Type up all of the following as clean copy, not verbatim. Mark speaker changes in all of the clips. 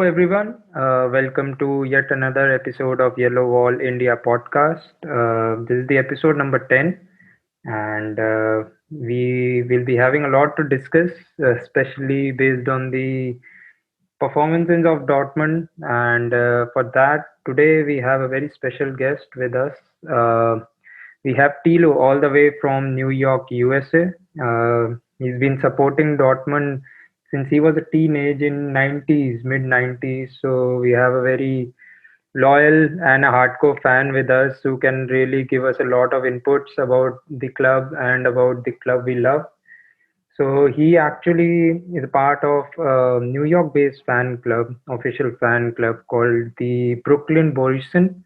Speaker 1: everyone. Welcome to yet another episode of Yellow Wall India podcast. This is the episode number 10, and we will be having a lot to discuss, especially based on the performances of Dortmund. And for that, today we have a very special guest with us. Uh, we have Tilo all the way from New York, USA. He's been supporting Dortmund since he was a teenage in 90s, mid 90s. So we have a very loyal and a hardcore fan with us who can really give us a lot of inputs about the club and about the club we love. So he actually is a part of a New York-based fan club, official fan club called the Brooklyn Borussen.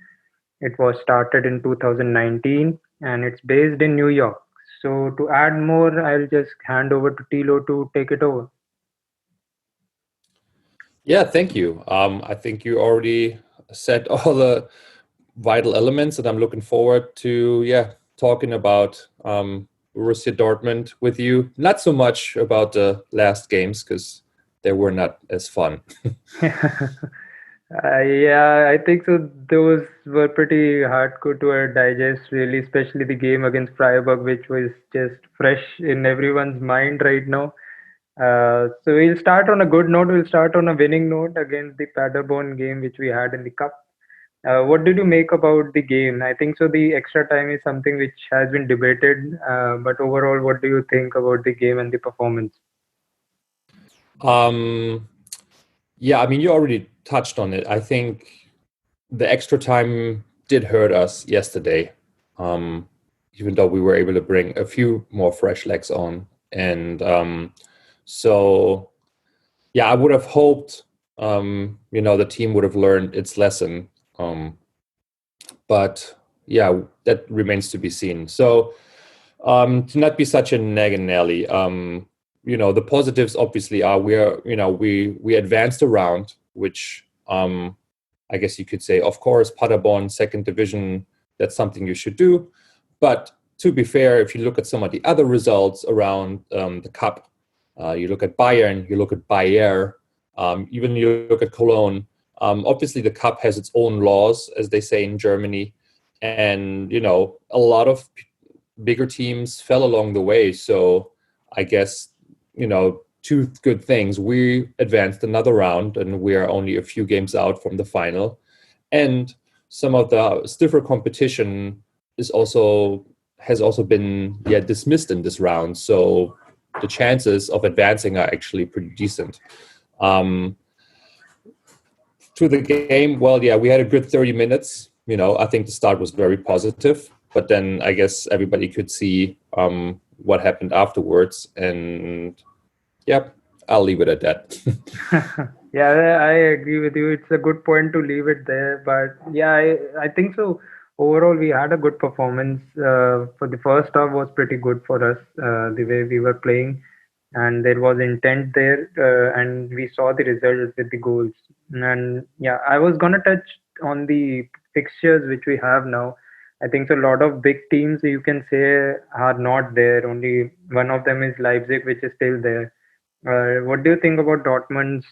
Speaker 1: It was started in 2019 and it's based in New York. So to add more, I'll just hand over to Tilo to take it over.
Speaker 2: Yeah, thank you. I think you already said all the vital elements, and I'm looking forward to talking about Borussia Dortmund with you. Not so much about the last games because they were not as fun.
Speaker 1: Yeah, I think so. Those were pretty hardcore to digest, really, especially the game against Freiburg, which was just fresh in everyone's mind right now. So we'll start on a good note. We'll start on a winning note against the Paderborn game, which we had in the cup. What did you make about the game? I think so. The extra time is something which has been debated, but overall, what do you think about the game and the performance?
Speaker 2: Um, yeah, I mean, you already touched on it. I think the extra time did hurt us yesterday, even though we were able to bring a few more fresh legs on. And so, yeah, I would have hoped, the team would have learned its lesson. But yeah, that remains to be seen. So to not be such a nag and Nelly, the positives obviously are we advanced a round, which I guess you could say, of course, Paderborn, second division, that's something you should do. But to be fair, if you look at some of the other results around the cup, you look at Bayern, you look at Bayer, even you look at Cologne. Obviously, the cup has its own laws, as they say in Germany, and a lot of bigger teams fell along the way. So I guess two good things: we advanced another round, and we are only a few games out from the final, and some of the stiffer competition has also been dismissed in this round. So the chances of advancing are actually pretty decent. To the game, well, yeah, we had a good 30 minutes. I think the start was very positive, but then I guess everybody could see what happened afterwards. And yeah, I'll leave it at that.
Speaker 1: Yeah, I agree with you. It's a good point to leave it there. But yeah, I think so. Overall, we had a good performance. For the first half was pretty good for us, the way we were playing, and there was intent there, and we saw the result with the goals. And yeah, I was gonna touch on the fixtures which we have now. I think so a lot of big teams you can say are not there. Only one of them is Leipzig, which is still there. What do you think about Dortmund's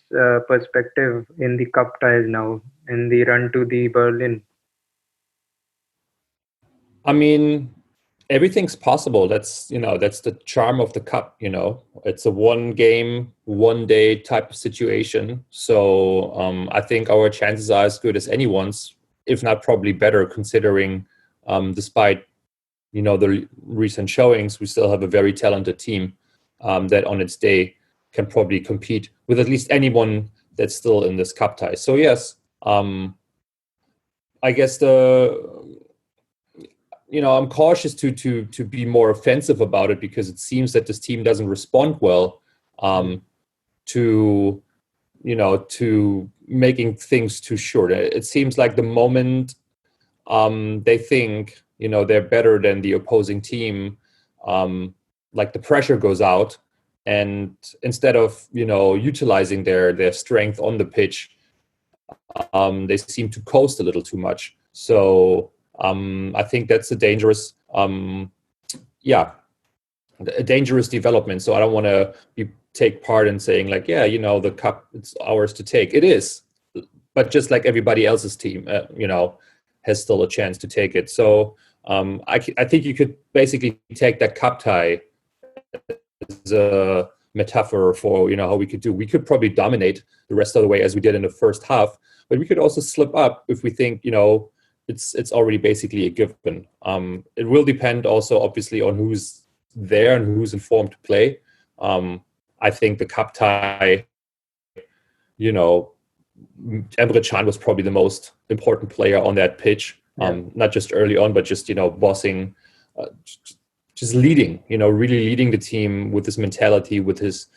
Speaker 1: perspective in the cup ties now, in the run to the Berlin?
Speaker 2: I mean, everything's possible. That's the charm of the cup. It's a one game, one day type of situation. So I think our chances are as good as anyone's, if not probably better, considering despite the recent showings, we still have a very talented team that on its day can probably compete with at least anyone that's still in this cup tie. So yes, I guess I'm cautious to be more offensive about it because it seems that this team doesn't respond well to to making things too short. It seems like the moment they think they're better than the opposing team, like the pressure goes out, and instead of utilizing their strength on the pitch, they seem to coast a little too much. So I think that's a dangerous development. So I don't want to take part in saying like, the cup, it's ours to take. It is, but just like everybody else's team, has still a chance to take it. So I think you could basically take that cup tie as a metaphor for how we could do. We could probably dominate the rest of the way as we did in the first half, but we could also slip up if we think it's already basically a given. It will depend also obviously on who's there and who's informed to play. I think the cup tie, Emre Can was probably the most important player on that pitch. Not just early on, but just bossing, just leading. Really leading the team with his mentality, with his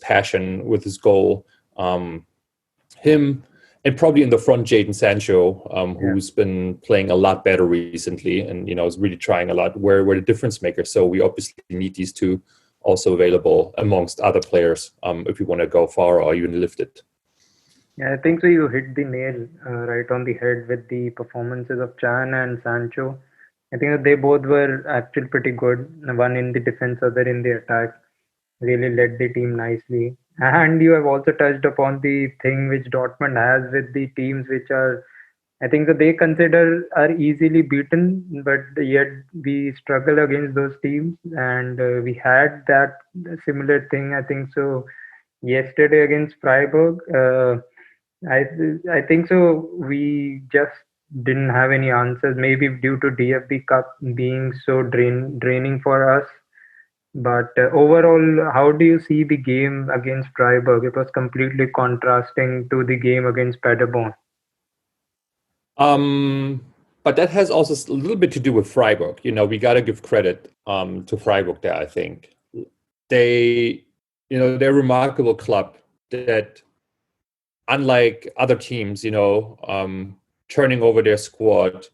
Speaker 2: passion, with his goal. Him, and probably in the front, Jadon Sancho, who's been playing a lot better recently, and is really trying a lot. We're the difference maker. So we obviously need these two also available amongst other players if we want to go far or even lift it.
Speaker 1: Yeah, I think so. You hit the nail right on the head with the performances of Chan and Sancho. I think that they both were actually pretty good. One in the defense, other in the attack. Really led the team nicely. And you have also touched upon the thing which Dortmund has with the teams which are, I think that they consider are easily beaten, but yet we struggle against those teams. And we had that similar thing, I think so, yesterday against Freiburg. I I think so. We just didn't have any answers. Maybe due to DFB Cup being so draining for us. But overall, how do you see the game against Freiburg? It was completely contrasting to the game against Paderborn.
Speaker 2: But that has also a little bit to do with Freiburg. We got to give credit to Freiburg there. I think they're a remarkable club that, unlike other teams, turning over their squad,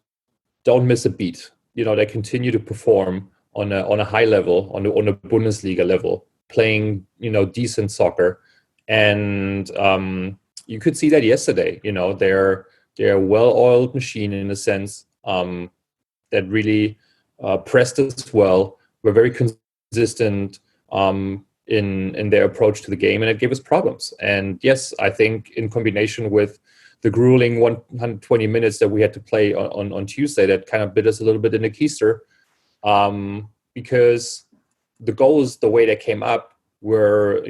Speaker 2: don't miss a beat. They continue to perform on a high level, on a Bundesliga level, playing decent soccer, and you could see that yesterday. They're a well-oiled machine in a sense that really pressed us well. We're very consistent in their approach to the game, and it gave us problems. And yes, I think in combination with the grueling 120 minutes that we had to play on Tuesday, that kind of bit us a little bit in the keister, because the goals, the way they came up, were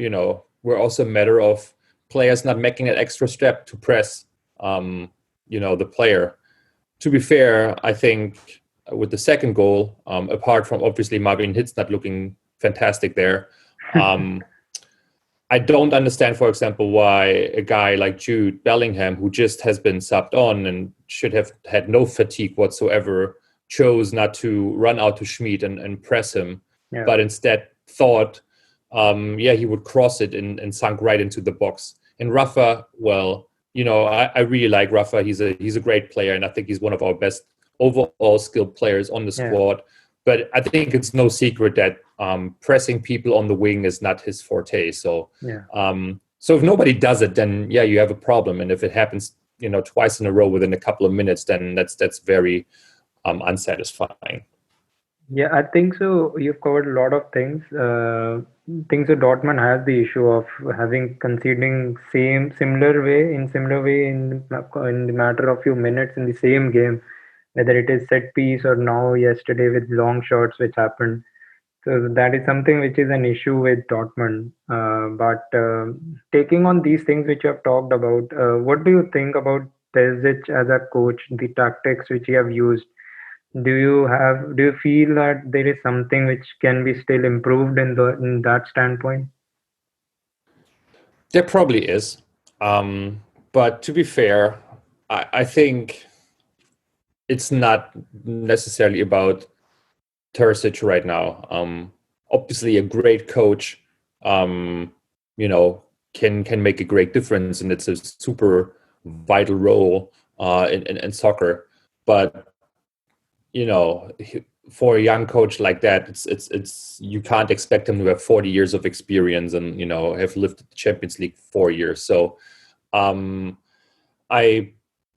Speaker 2: also a matter of players not making that extra step to press the player. To be fair, I think with the second goal, apart from obviously Marvin Hitz not looking fantastic there, I don't understand, for example, why a guy like Jude Bellingham, who just has been subbed on and should have had no fatigue whatsoever, chose not to run out to Schmid and press him, but instead thought, he would cross it and sunk right into the box. And Rafa, well, I really like Rafa. He's a great player, and I think he's one of our best overall skilled players on the squad. But I think it's no secret that pressing people on the wing is not his forte. So, so if nobody does it, then you have a problem. And if it happens, twice in a row within a couple of minutes, then that's very unsatisfying.
Speaker 1: Yeah, I think so. You've covered a lot of things. Things that Dortmund has the issue of having conceding similar way in the matter of few minutes in the same game, whether it is set piece or now yesterday with long shots which happened. So that is something which is an issue with Dortmund. But taking on these things which you have talked about, what do you think about Terzic as a coach, the tactics which he have used? Do you feel that there is something which can be still improved in that standpoint?
Speaker 2: There probably is. But to be fair, I think it's not necessarily about Terzic right now. Obviously, a great coach, can make a great difference, and it's a super vital role in soccer. But for a young coach like that, it's you can't expect him to have 40 years of experience and have lifted the Champions League 4 years. So, I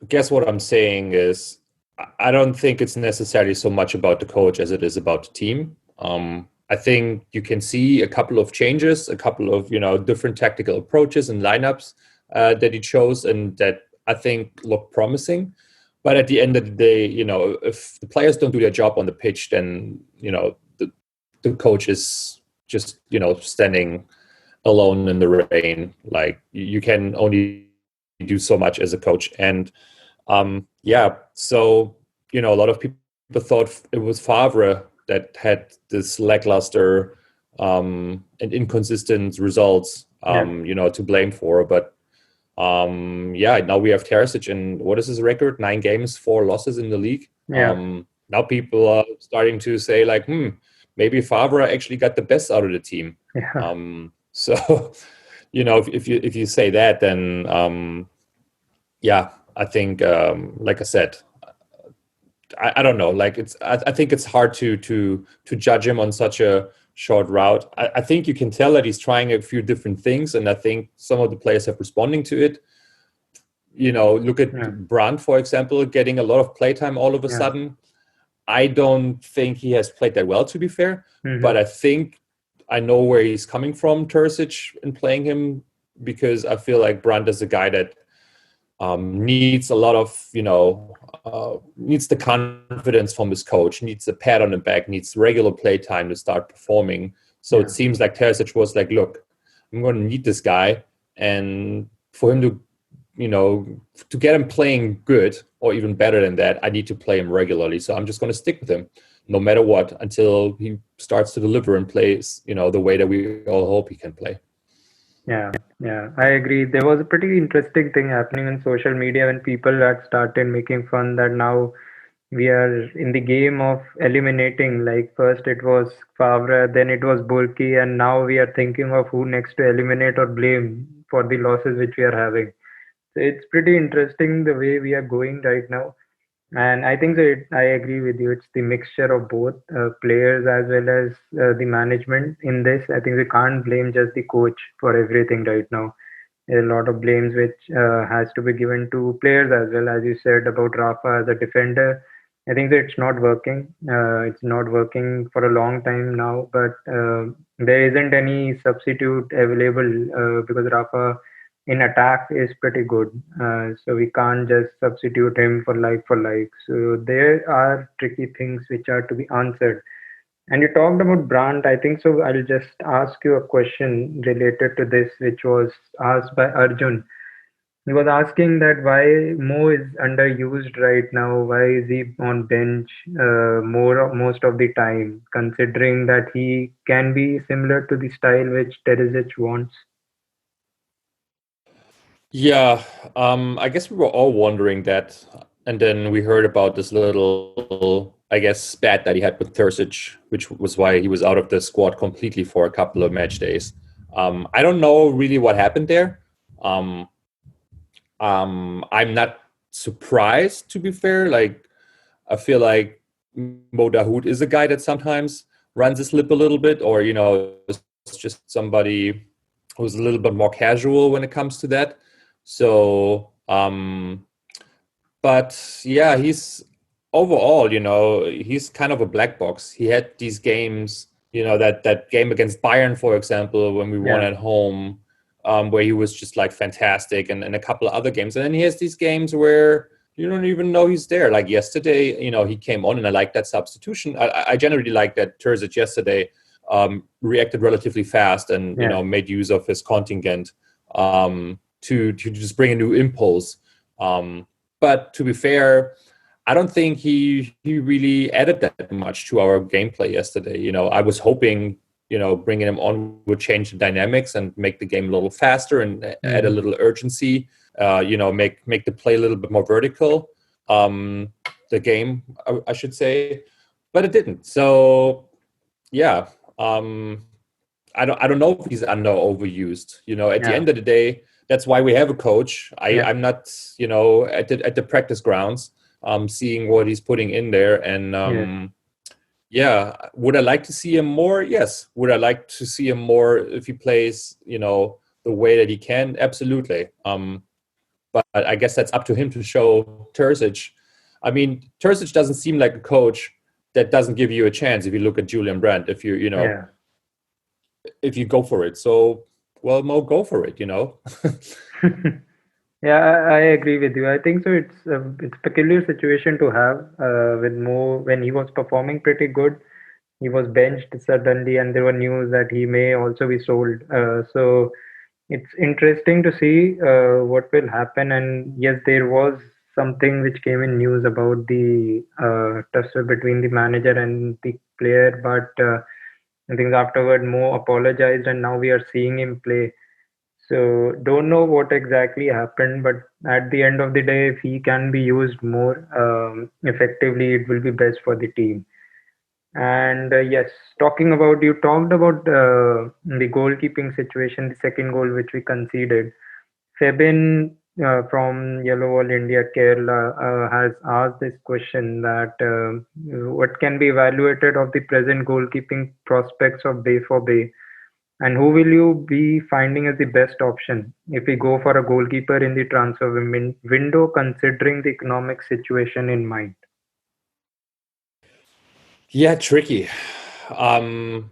Speaker 2: guess what I'm saying is, I don't think it's necessarily so much about the coach as it is about the team. I think you can see a couple of changes, a couple of different tactical approaches and lineups that he chose, and that I think look promising. But at the end of the day, if the players don't do their job on the pitch, then the coach is just standing alone in the rain. Like you can only do so much as a coach. And so a lot of people thought it was Favre that had this lackluster and inconsistent results to blame for. But now we have Terzic, and what is his record? 9 games, 4 losses in the league. Now people are starting to say like, maybe Favre actually got the best out of the team. So, if you say that, then I think, like I said, I don't know. Like I think it's hard to judge him on such a short route. I think you can tell that he's trying a few different things, and I think some of the players have responding to it. Look at Brandt, for example, getting a lot of playtime all of a sudden. I don't think he has played that well, to be fair, but I think I know where he's coming from, Terzic, in playing him, because I feel like Brandt is a guy that needs a lot of, needs the confidence from his coach, needs a pat on the back, needs regular play time to start performing. So it seems like Terzic was like, look, I'm going to need this guy. And for him to get him playing good or even better than that, I need to play him regularly. So I'm just going to stick with him no matter what until he starts to deliver and plays, the way that we all hope he can play.
Speaker 1: Yeah, I agree. There was a pretty interesting thing happening on social media when people had started making fun that now we are in the game of eliminating. Like first it was Favre, then it was Burki, and now we are thinking of who next to eliminate or blame for the losses which we are having. So it's pretty interesting the way we are going right now. And I think that I agree with you. It's the mixture of both players as well as the management in this. I think we can't blame just the coach for everything right now. There are a lot of blames which has to be given to players as well, as you said about Rafa as a defender. I think that it's not working. It's not working for a long time now, but there isn't any substitute available because Rafa in attack is pretty good. So we can't just substitute him for like. So there are tricky things which are to be answered. And you talked about Brandt. I think so. I'll just ask you a question related to this, which was asked by Arjun. He was asking that why Mo is underused right now. Why is he on bench most of the time, considering that he can be similar to the style which Terzic wants?
Speaker 2: Yeah, I guess we were all wondering that. And then we heard about this little, I guess, spat that he had with Terzic, which was why he was out of the squad completely for a couple of match days. I don't know really what happened there. I'm not surprised, to be fair. Like, I feel like Mo Dahoud is a guy that sometimes runs his lip a little bit, or, it's just somebody who's a little bit more casual when it comes to that. So, but yeah, he's overall, he's kind of a black box. He had these games, that game against Bayern, for example, when we won at home, where he was just like fantastic, and a couple of other games. And then he has these games where you don't even know he's there. Like yesterday, he came on, and I like that substitution. I generally like that Terzic yesterday reacted relatively fast and, made use of his contingent to just bring a new impulse. But to be fair, I don't think he really added that much to our gameplay yesterday. I was hoping, bringing him on would change the dynamics and make the game a little faster and add a little urgency, make the play a little bit more vertical, the game, I should say. But it didn't. So, yeah, I don't know if he's under overused. At the end of the day, that's why we have a coach. I'm not, at the practice grounds, seeing what he's putting in there. And would I like to see him more? Yes. Would I like to see him more if he plays, the way that he can? Absolutely. But I guess that's up to him to show Terzic. I mean, Terzic doesn't seem like a coach that doesn't give you a chance if you look at Julian Brandt, if you go for it. So, well, Mo, go for it,
Speaker 1: Yeah, I agree with you. I think so. It's peculiar situation to have with Mo when he was performing pretty good. He was benched suddenly, and there were news that he may also be sold. So it's interesting to see what will happen. And yes, there was something which came in news about the tussle between the manager and the player, but I think afterward Mo apologized, and now we are seeing him play. So don't know what exactly happened, but at the end of the day, if he can be used more effectively, it will be best for the team. And yes, you talked about the goalkeeping situation, the second goal which we conceded. Febin from Yellow Wall India, Kerala, has asked this question that what can be evaluated of the present goalkeeping prospects of Bay for Bay, and who will you be finding as the best option if we go for a goalkeeper in the transfer window, considering the economic situation in mind?
Speaker 2: Yeah, tricky.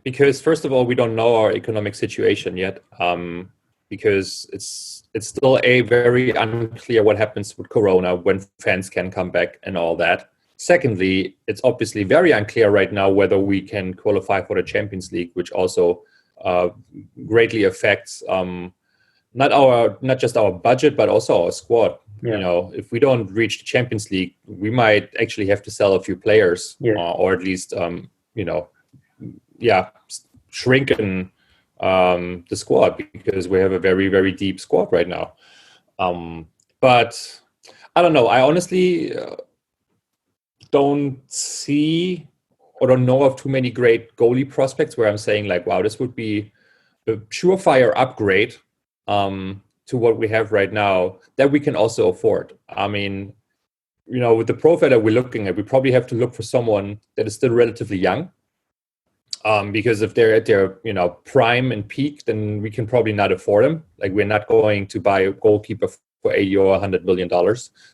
Speaker 2: Because first of all, we don't know our economic situation yet. Because it's still a very unclear what happens with Corona, when fans can come back and all that. Secondly, it's obviously very unclear right now whether we can qualify for the Champions League, which also uh, greatly affects not just our budget but also our squad. You
Speaker 1: Yeah.
Speaker 2: know, if we don't reach the Champions League, we might actually have to sell a few players,
Speaker 1: Yes.
Speaker 2: or at least you know, yeah, shrinking the squad, because we have a very, very deep squad right now. But I don't know. I honestly don't see or don't know of too many great goalie prospects where I'm saying like, wow, this would be a surefire upgrade to what we have right now that we can also afford. I mean, you know, with the profile that we're looking at, we probably have to look for someone that is still relatively young. Because if they're at their, you know, prime and peak, then we can probably not afford them. Like, we're not going to buy a goalkeeper for 80 or $100 million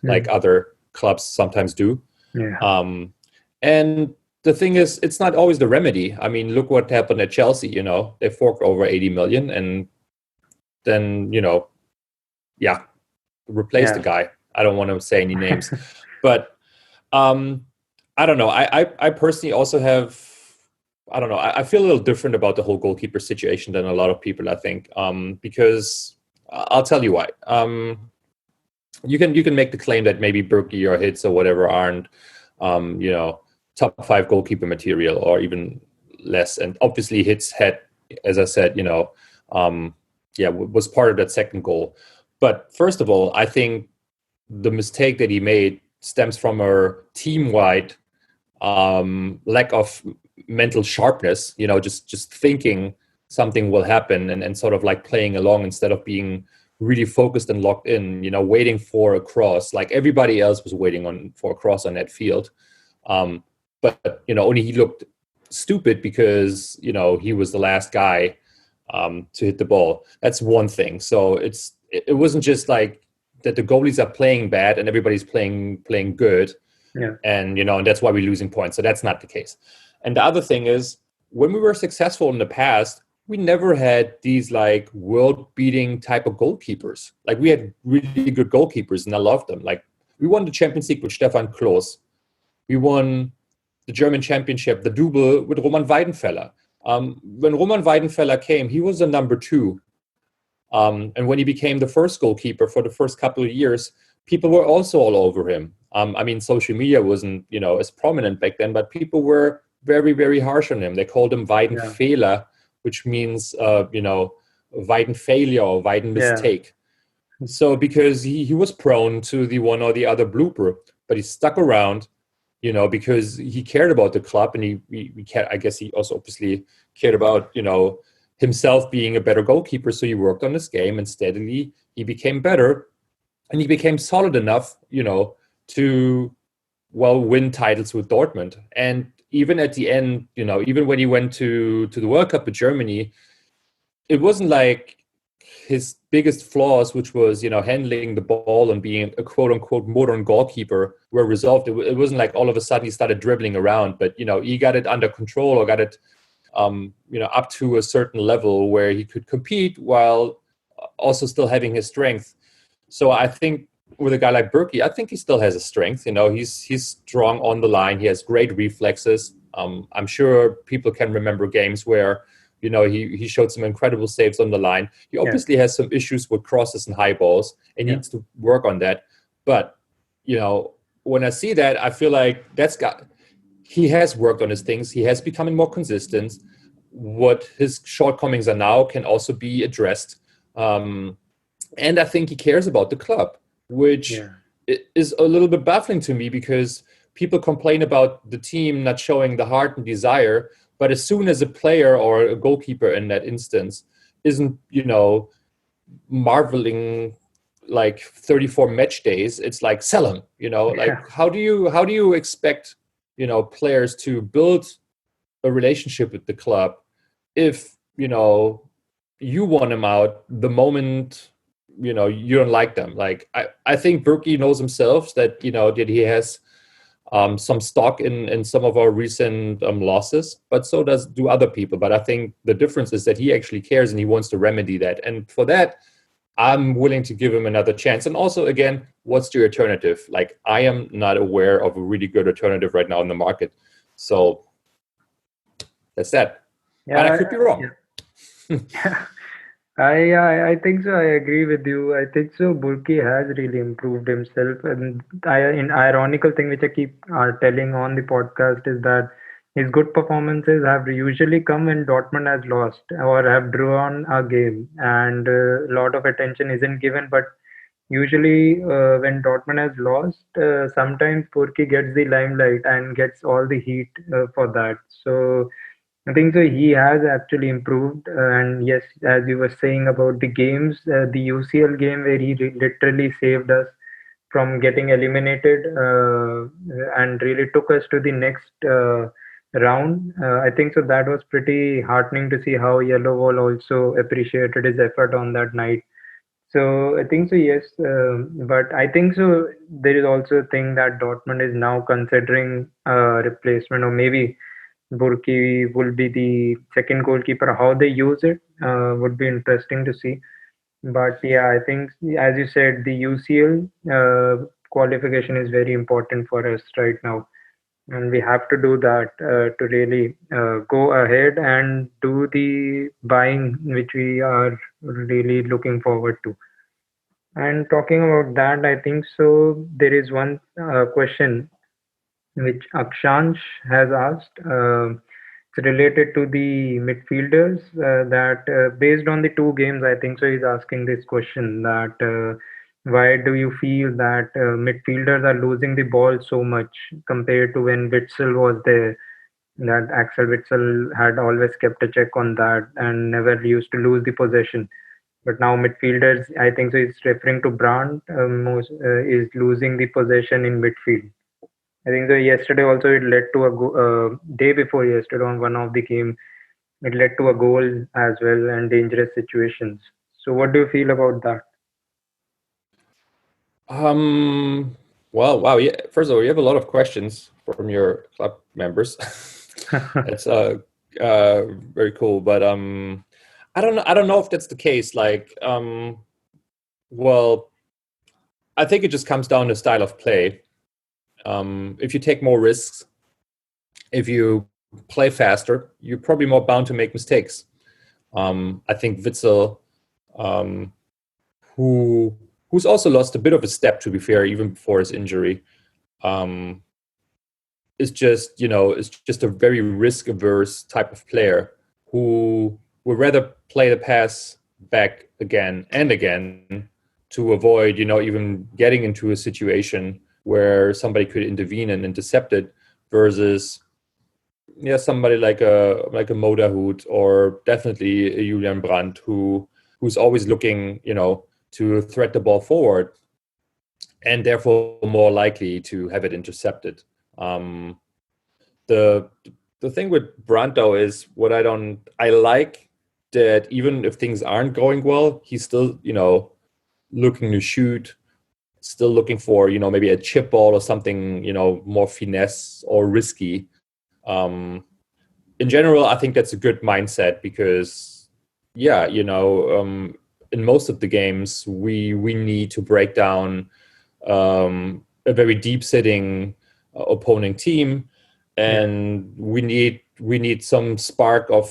Speaker 2: like
Speaker 1: Mm.
Speaker 2: other clubs sometimes do.
Speaker 1: Yeah.
Speaker 2: And the thing is, it's not always the remedy. I mean, look what happened at Chelsea. You know, they forked over 80 million, and then, you know, yeah, replace the
Speaker 1: Yeah.
Speaker 2: guy. I don't want to say any names, but um, I don't know. I personally also have. I don't know. I feel a little different about the whole goalkeeper situation than a lot of people, I think, because I'll tell you why. You can make the claim that maybe Burki or Hits or whatever aren't, you know, top five goalkeeper material or even less. And obviously, Hits had, as I said, you know, yeah, was part of that second goal. But first of all, I think the mistake that he made stems from a team-wide lack of mental sharpness. You know, just thinking something will happen, and sort of like playing along instead of being really focused and locked in. You know, waiting for a cross like everybody else was waiting on for a cross on that field. But you know, only he looked stupid because, you know, he was the last guy to hit the ball. That's one thing. So it wasn't just like that the goalies are playing bad and everybody's playing good,
Speaker 1: Yeah.
Speaker 2: and, you know, and that's why we're losing points. So that's not the case. And the other thing is, when we were successful in the past, we never had these like world-beating type of goalkeepers. Like, we had really good goalkeepers, and I loved them. Like, we won the Champions League with Stefan Klos. We won the German Championship, the double with Roman Weidenfeller. When Roman Weidenfeller came, he was a number two. And when he became the first goalkeeper for the first couple of years, people were also all over him. I mean, social media wasn't, you know, as prominent back then, but people were very, very harsh on him. They called him
Speaker 1: Yeah.
Speaker 2: Weidenfehler, which means, you know, Weiden failure or Weiden
Speaker 1: Yeah.
Speaker 2: mistake. So because he was prone to the one or the other blooper, but he stuck around, you know, because he cared about the club, and he cared, I guess he also obviously cared about, you know, himself being a better goalkeeper. So he worked on this game, and steadily he became better, and he became solid enough, you know, to, well, win titles with Dortmund. And even at the end, you know, even when he went to the World Cup with Germany, it wasn't like his biggest flaws, which was, you know, handling the ball and being a quote unquote modern goalkeeper, were resolved. It wasn't like all of a sudden he started dribbling around, but, you know, he got it under control, or got it, you know, up to a certain level where he could compete while also still having his strength. So I think with a guy like Burki, I think he still has a strength. He's strong on the line. He has great reflexes. I'm sure people can remember games where he showed some incredible saves on the line. He
Speaker 1: Yeah.
Speaker 2: obviously has some issues with crosses and high balls and
Speaker 1: Yeah.
Speaker 2: needs to work on that. But when I see that, I feel like he has worked on his things. He has becoming more consistent. What his shortcomings are now can also be addressed. And I think he cares about the club, which
Speaker 1: Yeah.
Speaker 2: is a little bit baffling to me because people complain about the team not showing the heart and desire. But as soon as a player or a goalkeeper in that instance isn't, marveling like 34 match days, it's like sell him.
Speaker 1: Yeah.
Speaker 2: Like how do you expect players to build a relationship with the club if you want them out the moment you don't like them. Like I think Burki knows himself that that he has some stock in some of our recent losses, but so do other people. But I think the difference is that he actually cares and he wants to remedy that, and for that I'm willing to give him another chance. And also, again, what's the alternative? Like, I am not aware of a really good alternative right now in the market. So that's that. But I
Speaker 1: Yeah.
Speaker 2: could be wrong.
Speaker 1: Yeah. I think so. I agree with you. I think so. Burki has really improved himself, and an ironical thing which I keep telling on the podcast is that his good performances have usually come when Dortmund has lost or have drawn a game, and a lot of attention isn't given. But usually, when Dortmund has lost, sometimes Burki gets the limelight and gets all the heat for that. So. I think so. He has actually improved, and yes, as you were saying about the games, the UCL game where he literally saved us from getting eliminated and really took us to the next round. I think so. That was pretty heartening to see how Yellow Wall also appreciated his effort on that night. So I think so, yes. But I think so. There is also a thing that Dortmund is now considering a replacement, or maybe Burki will be the second goalkeeper. How they use it would be interesting to see. But yeah, I think as you said, the UCL qualification is very important for us right now, and we have to do that to really go ahead and do the buying, which we are really looking forward to. And talking about that, I think so. There is one question which Akshansh has asked. It's related to the midfielders that based on the two games, I think so. He's asking this question that why do you feel that midfielders are losing the ball so much compared to when Witzel was there? That Axel Witzel had always kept a check on that and never used to lose the possession. But now midfielders, I think so. It's referring to Brandt most is losing the possession in midfield. I think so. Yesterday also it led to a day before yesterday on one of the game. It led to a goal as well and dangerous situations. So what do you feel about that?
Speaker 2: Well, wow. Yeah. First of all, you have a lot of questions from your club members. It's very cool, but I don't know. I don't know if that's the case. Like, well, I think it just comes down to style of play. If you take more risks, if you play faster, you're probably more bound to make mistakes. I think Witzel, um, who's also lost a bit of a step, to be fair, even before his injury, um, is just a very risk averse type of player who would rather play the pass back again and again to avoid even getting into a situation where somebody could intervene and intercept it versus somebody like a Moderhut or definitely a Julian Brandt who's always looking to thread the ball forward and therefore more likely to have it intercepted. Um, the the thing with Brandt though is what I like that even if things aren't going well, he's still looking to shoot, still looking for maybe a chip ball or something more finesse or risky. In general, I think that's a good mindset because yeah, in most of the games, we need to break down a very deep sitting opponent team, and we need some spark of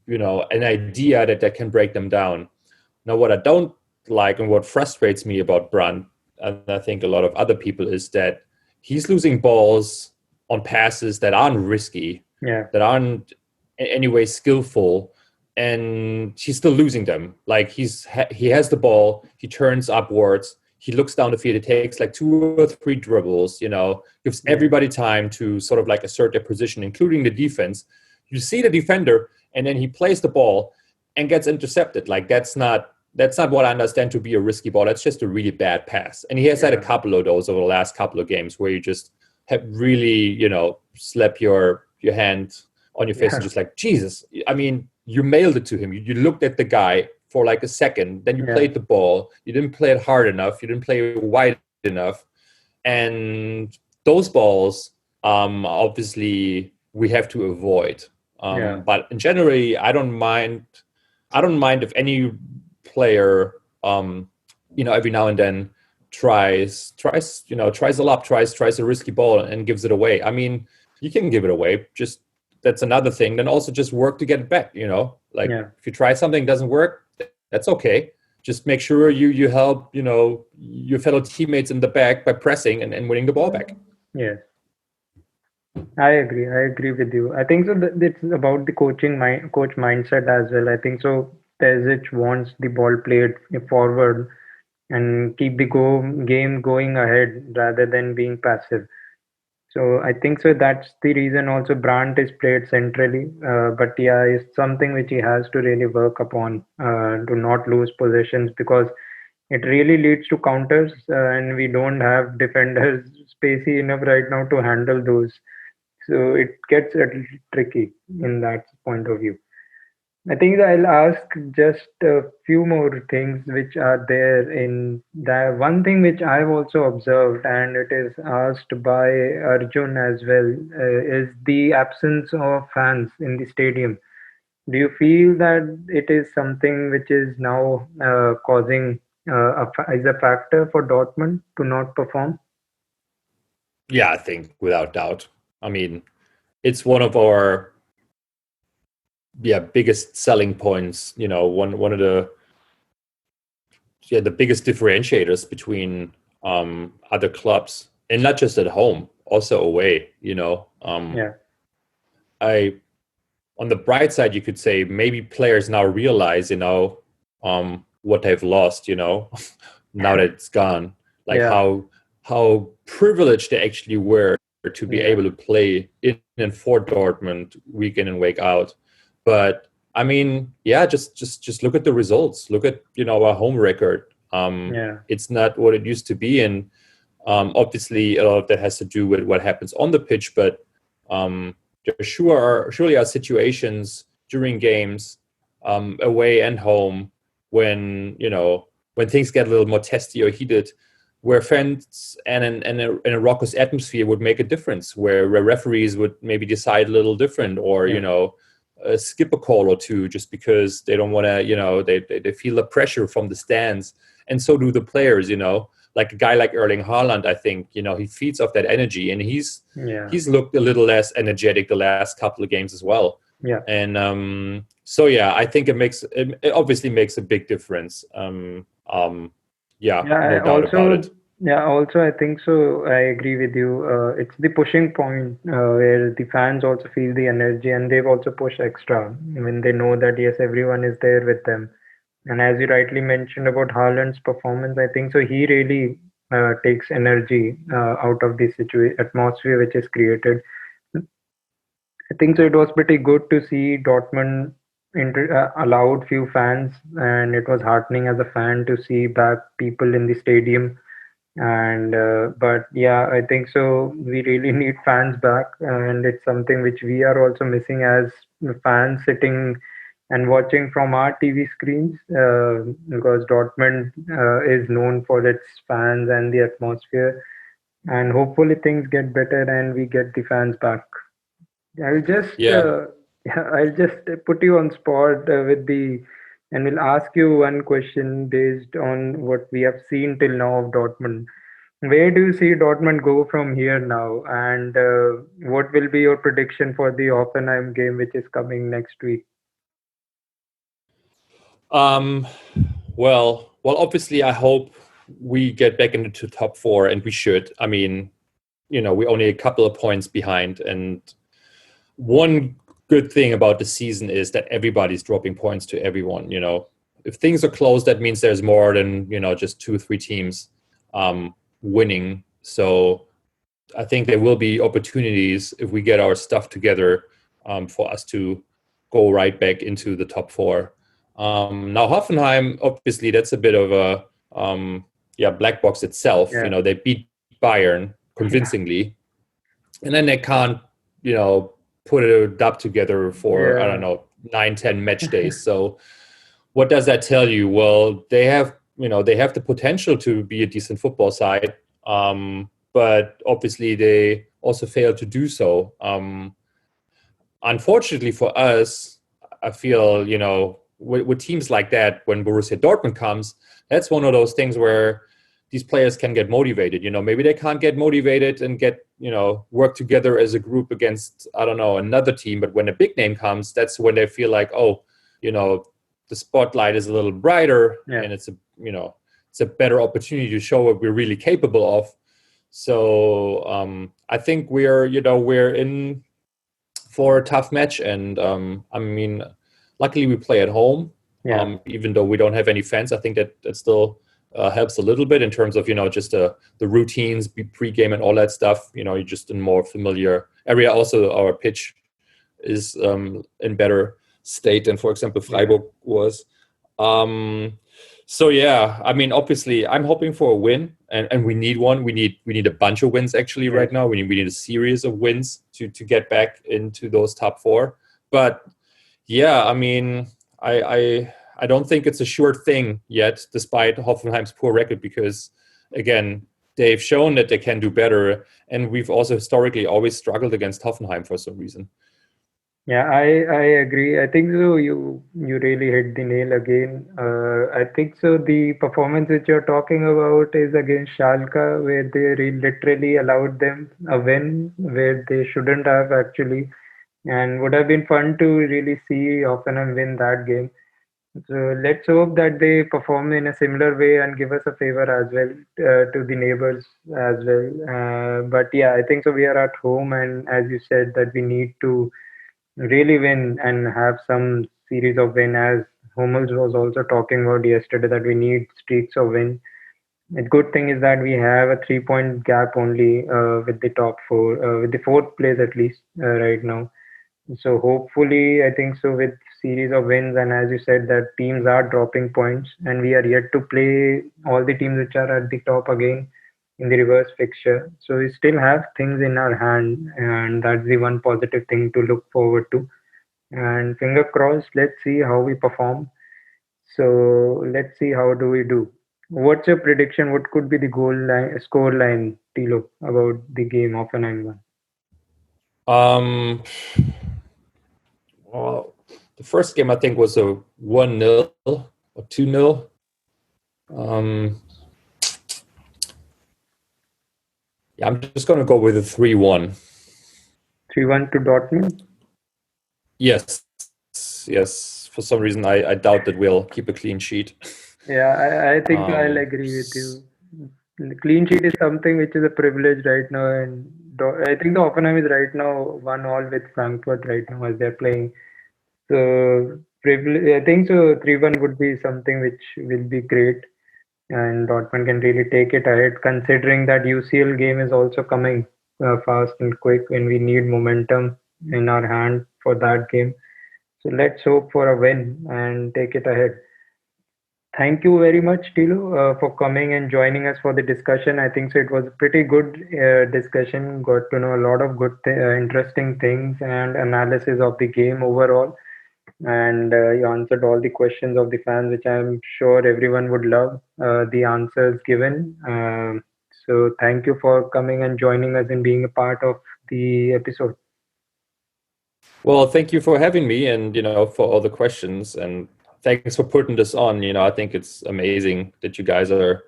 Speaker 2: an idea that can break them down. Now, what I don't like and what frustrates me about Brandt, and I think a lot of other people, is that he's losing balls on passes that aren't risky, that aren't in any way skillful, and he's still losing them. Like he has the ball, he turns upwards, he looks down the field, it takes like 2 or 3 dribbles, gives everybody time to sort of like assert their position, including the defense. You see the defender, and then he plays the ball and gets intercepted. Like that's not what I understand to be a risky ball. That's just a really bad pass. And he has had a couple of those over the last couple of games where you just have really, slap your hand on your face and just like, Jesus. I mean, you mailed it to him. You looked at the guy for like a second, then you played the ball. You didn't play it hard enough. You didn't play it wide enough. And those balls, obviously, we have to avoid. But in generally, I don't mind if any player, every now and then tries a lob, tries a risky ball and gives it away. I mean, you can give it away. Just that's another thing. Then also just work to get it back. If you try something doesn't work, that's okay. Just make sure you help your fellow teammates in the back by pressing and winning the ball back.
Speaker 1: Yes, I agree with you. I think so. It's about the coach mindset as well. I think so. Terzic wants the ball played forward and keep the game going ahead rather than being passive. So I think so that's the reason also Brandt is played centrally. But yeah, it's something which he has to really work upon to not lose possessions, because it really leads to counters, and we don't have defenders spacey enough right now to handle those. So it gets a little tricky in that point of view. I think I'll ask just a few more things which are there in that. One thing which I've also observed, and it is asked by Arjun as well, is the absence of fans in the stadium. Do you feel that it is something which is now causing is a factor for Dortmund to not perform?
Speaker 2: Yeah, I think without doubt. I mean, it's one of our biggest selling points. One of the biggest differentiators between other clubs, and not just at home, also away. On the bright side, you could say maybe players now realize, what they've lost, now that it's gone, like how privileged they actually were to be able to play in and for Dortmund week in and week out. But I mean, just look at the results. Look at our home record. It's not what it used to be, and obviously a lot of that has to do with what happens on the pitch. But there surely are situations during games, away and home, when things get a little more testy or heated, where fans and a raucous atmosphere would make a difference, where referees would maybe decide a little different, or skip a call or two just because they don't want to, they feel the pressure from the stands, and so do the players. Like a guy like Erling Haaland, I think he feeds off that energy, and he's looked a little less energetic the last couple of games as well. And I think it obviously makes a big difference. No doubt about it.
Speaker 1: Yeah, also I think so. I agree with you. It's the pushing point where the fans also feel the energy, and they've also pushed extra when they know that yes, everyone is there with them. And as you rightly mentioned about Haaland's performance, I think so he really takes energy out of the atmosphere which is created. I think so. It was pretty good to see Dortmund allowed few fans, and it was heartening as a fan to see back people in the stadium. And but yeah, I think so we really need fans back, and it's something which we are also missing as fans sitting and watching from our TV screens, because Dortmund is known for its fans and the atmosphere, and hopefully things get better and we get the fans back. I'll just I'll just put you on spot with the and we'll ask you one question based on what we have seen till now of Dortmund. Where do you see Dortmund go from here now? And what will be your prediction for the Hoffenheim game, which is coming next week?
Speaker 2: Um, well, obviously, I hope we get back into top four, and we should. I mean, we're only a couple of points behind, and one good thing about the season is that everybody's dropping points to everyone. If things are close, that means there's more than just 2 or 3 teams winning. So I think there will be opportunities if we get our stuff together for us to go right back into the top four. Now Hoffenheim, obviously, that's a bit of a black box itself.
Speaker 1: Yeah.
Speaker 2: They beat Bayern convincingly, and then they can't put a dub together for I don't
Speaker 1: Yeah.
Speaker 2: know 9-10 match days. So what does that tell you? Well, they have the potential to be a decent football side, but obviously they also failed to do so. Unfortunately for us, I feel with teams like that, when Borussia Dortmund comes, that's one of those things where these players can get motivated. Maybe they can't get motivated and get work together as a group against, I don't know, another team. But when a big name comes, that's when they feel like, oh, the spotlight is a little brighter,
Speaker 1: Yeah.
Speaker 2: and it's a better opportunity to show what we're really capable of. So I think we're in for a tough match, and I mean, luckily we play at home.
Speaker 1: Yeah.
Speaker 2: Even though we don't have any fans, I think that still helps a little bit in terms of just the routines, pre-game, and all that stuff. You're just in more familiar area. Also, our pitch is in better state than, for example, Freiburg was. So yeah, I mean, obviously, I'm hoping for a win, and we need one. We need a bunch of wins actually right now. We need a series of wins to get back into those top four. But yeah, I mean, I don't think it's a sure thing yet, despite Hoffenheim's poor record, because again, they've shown that they can do better, and we've also historically always struggled against Hoffenheim for some reason.
Speaker 1: Yeah, I agree. I think so. You really hit the nail again. I think so. The performance which you're talking about is against Schalke, where they literally allowed them a win where they shouldn't have actually, and would have been fun to really see Hoffenheim win that game. So let's hope that they perform in a similar way and give us a favor as well to the neighbors as well. But yeah, I think so. We are at home, and as you said, that we need to really win and have some series of win, as Hummels was also talking about yesterday, that we need streaks of win. The good thing is that we have a 3 point gap only with the top four, with the fourth place at least right now. So hopefully, I think so with series of wins, and as you said, that teams are dropping points, and we are yet to play all the teams which are at the top again in the reverse fixture. So we still have things in our hand, and that's the one positive thing to look forward to. And finger crossed, let's see how we perform. So let's see how do we do. What's your prediction? What could be the goal line, score line, Tilo, about the game of an 9-1?
Speaker 2: Well, the first game I think was a 1-0 or 2-0. Yeah, I'm just going to go with a 3-1.
Speaker 1: 3-1 to Dortmund?
Speaker 2: Yes. For some reason, I doubt that we'll keep a clean sheet.
Speaker 1: Yeah, I think I'll agree with you. The clean sheet is something which is a privilege right now, and I think the Hoffenheim is right now 1-1 with Frankfurt right now as they're playing. So I think so 3-1 would be something which will be great, and Dortmund can really take it ahead, considering that UCL game is also coming fast and quick, and we need momentum in our hand for that game. So let's hope for a win and take it ahead. Thank you very much, Tilo, for coming and joining us for the discussion. I think so. It was a pretty good discussion. Got to know a lot of good, interesting things and analysis of the game overall. And you answered all the questions of the fans, which I'm sure everyone would love the answers given. So thank you for coming and joining us and being a part of the episode.
Speaker 2: Well, thank you for having me, and for all the questions. And thanks for putting this on. I think it's amazing that you guys are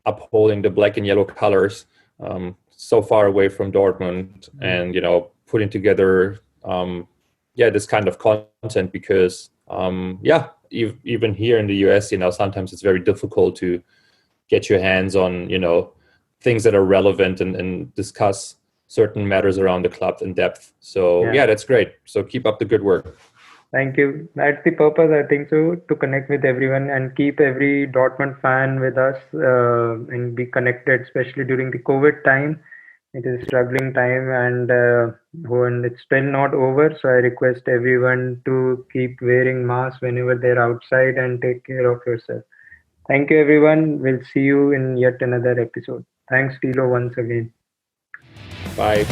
Speaker 2: upholding the black and yellow colors, so far away from Dortmund, and putting together this kind of content, because even here in the US, sometimes it's very difficult to get your hands on things that are relevant and discuss certain matters around the club in depth. So that's great. So keep up the good work.
Speaker 1: Thank you. That's the purpose, I think so, to connect with everyone and keep every Dortmund fan with us, and be connected, especially during the COVID time. It is a struggling time, and when it's still not over. So I request everyone to keep wearing masks whenever they're outside and take care of yourself. Thank you, everyone. We'll see you in yet another episode. Thanks, Tilo, once again.
Speaker 2: Bye.